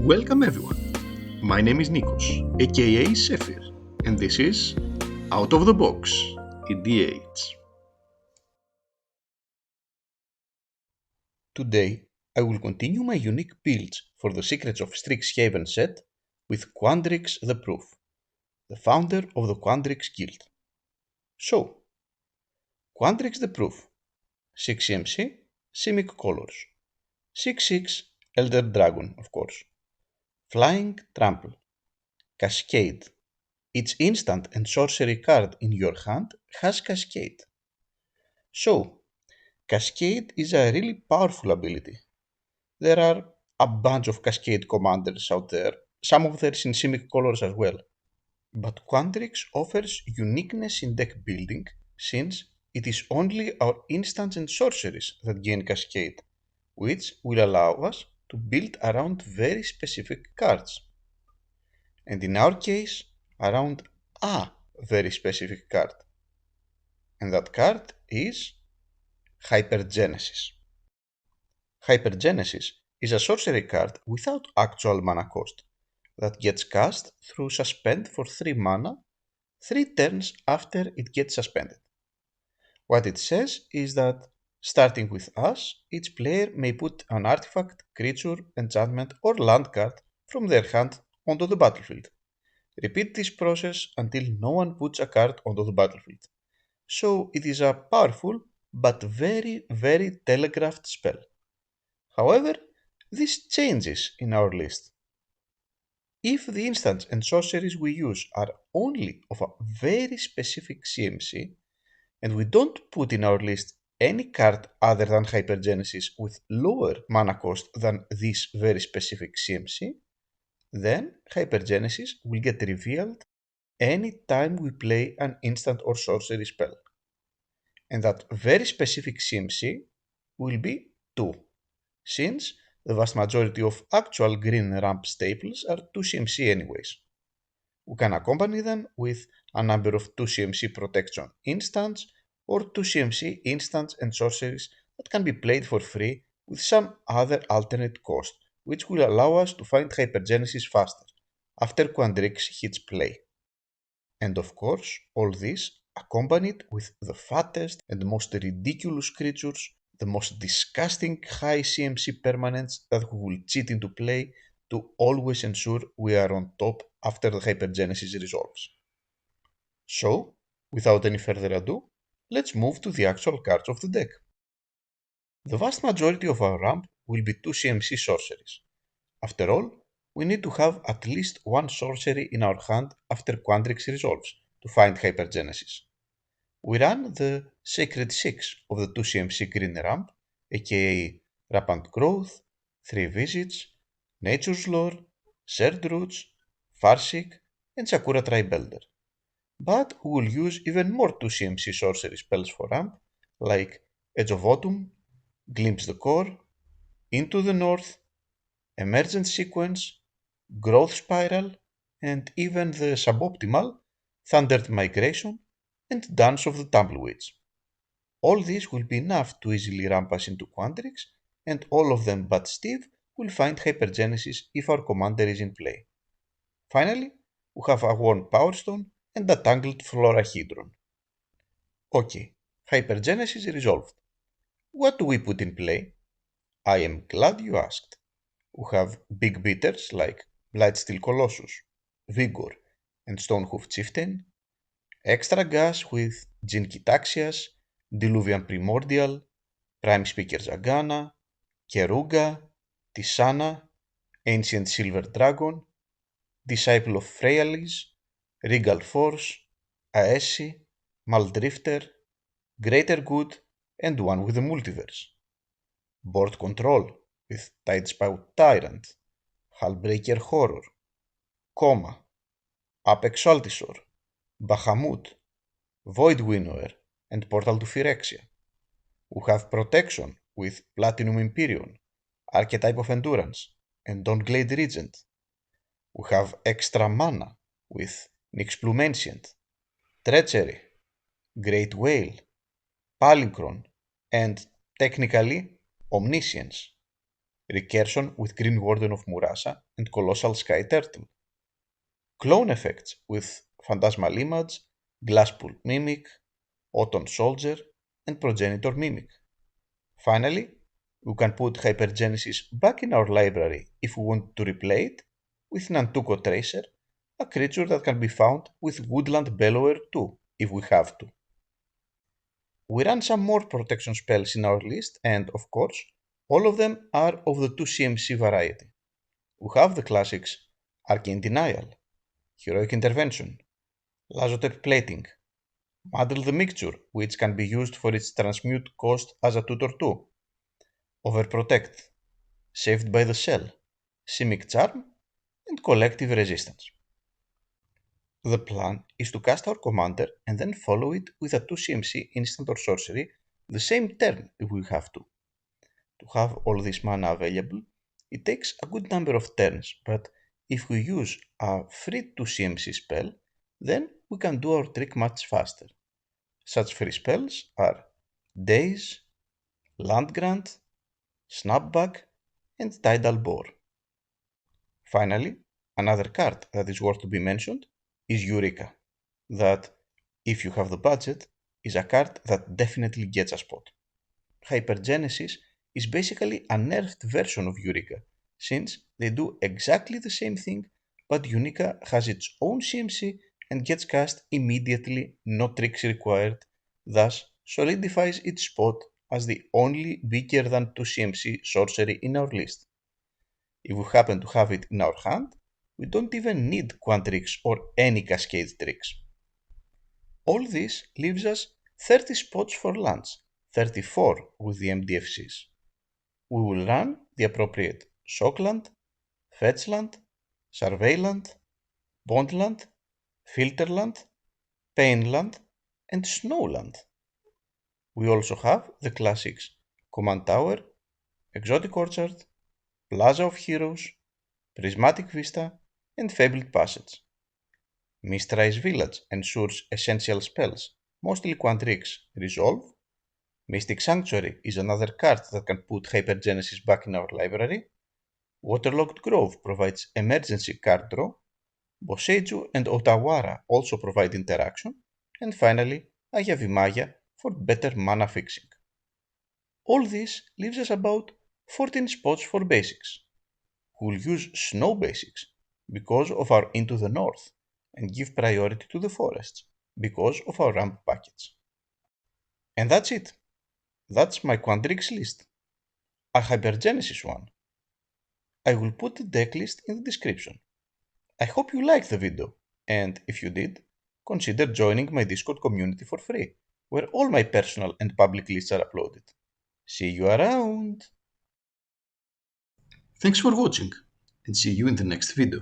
Welcome everyone. My name is Nikos, aka Sephir, and this is Out of the Box, EDH. Today, I will continue my unique builds for the Secrets of Strixhaven set with Quandrix the Proof, the founder of the Quandrix Guild. So, Quandrix the Proof, 6 CMC, Simic Colors, 6/6 Elder Dragon, of course, Flying Trample, Cascade. Each instant and sorcery card in your hand has Cascade. So, Cascade is a really powerful ability. There are a bunch of Cascade commanders out there, some of theirs in Simic colors as well. But Quandrix offers uniqueness in deck building since it is only our instants and sorceries that gain Cascade, which will allow us to build around very specific cards. And in our case, around a very specific card. And that card is Hypergenesis. Hypergenesis is a sorcery card without actual mana cost that gets cast through suspend for 3 mana 3 turns after it gets suspended. What it says is that, starting with us, each player may put an artifact, creature, enchantment, or land card from their hand onto the battlefield. Repeat this process until no one puts a card onto the battlefield. So it is a powerful but very telegraphed spell. However, this changes in our list. If the instants and sorceries we use are only of a very specific CMC, and we don't put in our list any card other than Hypergenesis with lower mana cost than this very specific CMC, then Hypergenesis will get revealed any time we play an instant or sorcery spell. And that very specific CMC will be 2, since the vast majority of actual green ramp staples are 2 CMC anyways. We can accompany them with a number of 2 CMC protection instants or 2 CMC instants and sorceries that can be played for free with some other alternate cost, which will allow us to find Hypergenesis faster after Quandrix hits play. And of course, all this accompanied with the fattest and most ridiculous creatures, the most disgusting high CMC permanents that we will cheat into play to always ensure we are on top after the Hypergenesis resolves. So, without any further ado, let's move to the actual cards of the deck. The vast majority of our ramp will be 2 CMC sorceries. After all, we need to have at least one sorcery in our hand after Quandrix resolves to find Hypergenesis. We run the Sacred 6 of the 2 CMC green ramp, aka Rampant Growth, 3 Visits, Nature's Lore, Shared Roots, Farseek, and Sakura Tribelder. But we will use even more 2 CMC sorcery spells for ramp, like Edge of Autumn, Glimpse the Core, Into the North, Emergent Sequence, Growth Spiral, and even the suboptimal Thundered Migration and Dance of the Tumbleweeds. All these will be enough to easily ramp us into Quandrix, and all of them but Steve will find Hypergenesis if our commander is in play. Finally, we have a Worn Power Stone and a Tangled Florahedron. Okay, Hypergenesis resolved. What do we put in play? I am glad you asked. We have big beaters like Blightsteel Colossus, Vigor, and Stonehoof Chieftain, extra gas with Jinki Taxias, Diluvian Primordial, Prime Speaker Zagana, Keruga, Tisana, Ancient Silver Dragon, Disciple of Freyalis, Regal Force, Aesi, Maldrifter, Greater Good, and one with the Multiverse. Board Control with Tidespout Tyrant, Hullbreaker Horror, Coma, Apex Altisor, Bahamut, Void Winnower, and Portal to Phyrexia. We have Protection with Platinum Imperion, Archetype of Endurance, and Dawnglade Regent. We have extra mana with Nyxbloom Ancient, Treachery, Great Whale, Palinchron, and technically Omniscience. recursion with Green Warden of Murasa and Colossal Sky Turtle, clone effects with Phantasmal Image, Glasspool Mimic, Autumn Soldier, and Progenitor Mimic. Finally, we can put Hypergenesis back in our library if we want to replay it with Nantuko Tracer, a creature that can be found with Woodland Bellower too, if we have to. We ran some more protection spells in our list, and of course, all of them are of the 2 CMC variety. We have the classics Arcane Denial, Heroic Intervention, Lazotep Plating, Muddle the Mixture, which can be used for its transmute cost as a tutor too, Overprotect, Saved by the Shell, Simic Charm, and Collective Resistance. The plan is to cast our commander and then follow it with a 2 CMC instant or sorcery the same turn if we have to. To have all this mana available, it takes a good number of turns, but if we use a free 2 CMC spell, then we can do our trick much faster. Such free spells are Daze, Land Grant, Snapback, and Tidal Bore. Finally, another card that is worth to be mentioned is Eureka, that, if you have the budget, is a card that definitely gets a spot. Hypergenesis is basically a nerfed version of Eureka, since they do exactly the same thing, but Eureka has its own CMC and gets cast immediately, no tricks required, thus solidifies its spot as the only bigger than 2 CMC sorcery in our list. If we happen to have it in our hand, we don't even need Quandrix or any cascade tricks. All this leaves us 30 spots for lands, 34 with the MDFCs. We will run the appropriate Shockland, Fetchland, Surveilland, Bondland, Filterland, Painland, and Snowland. We also have the classics Command Tower, Exotic Orchard, Plaza of Heroes, Prismatic Vista, and Fabled Passage. Mistrise Village ensures essential spells, mostly Quandrix, resolve. Mystic Sanctuary is another card that can put Hypergenesis back in our library. Waterlogged Grove provides emergency card draw. Boseiju and Otawara also provide interaction. And finally, Ayavimaya for better mana fixing. All this leaves us about 14 spots for basics. We'll use snow basics because of our Into the North and give priority to the forests because of our ramp package. And that's it. That's my Quandrix list. A Hypergenesis one. I will put the deck list in the description. I hope you liked the video, and if you did, consider joining my Discord community for free, where all my personal and public lists are uploaded. See you around! Thanks for watching, and see you in the next video.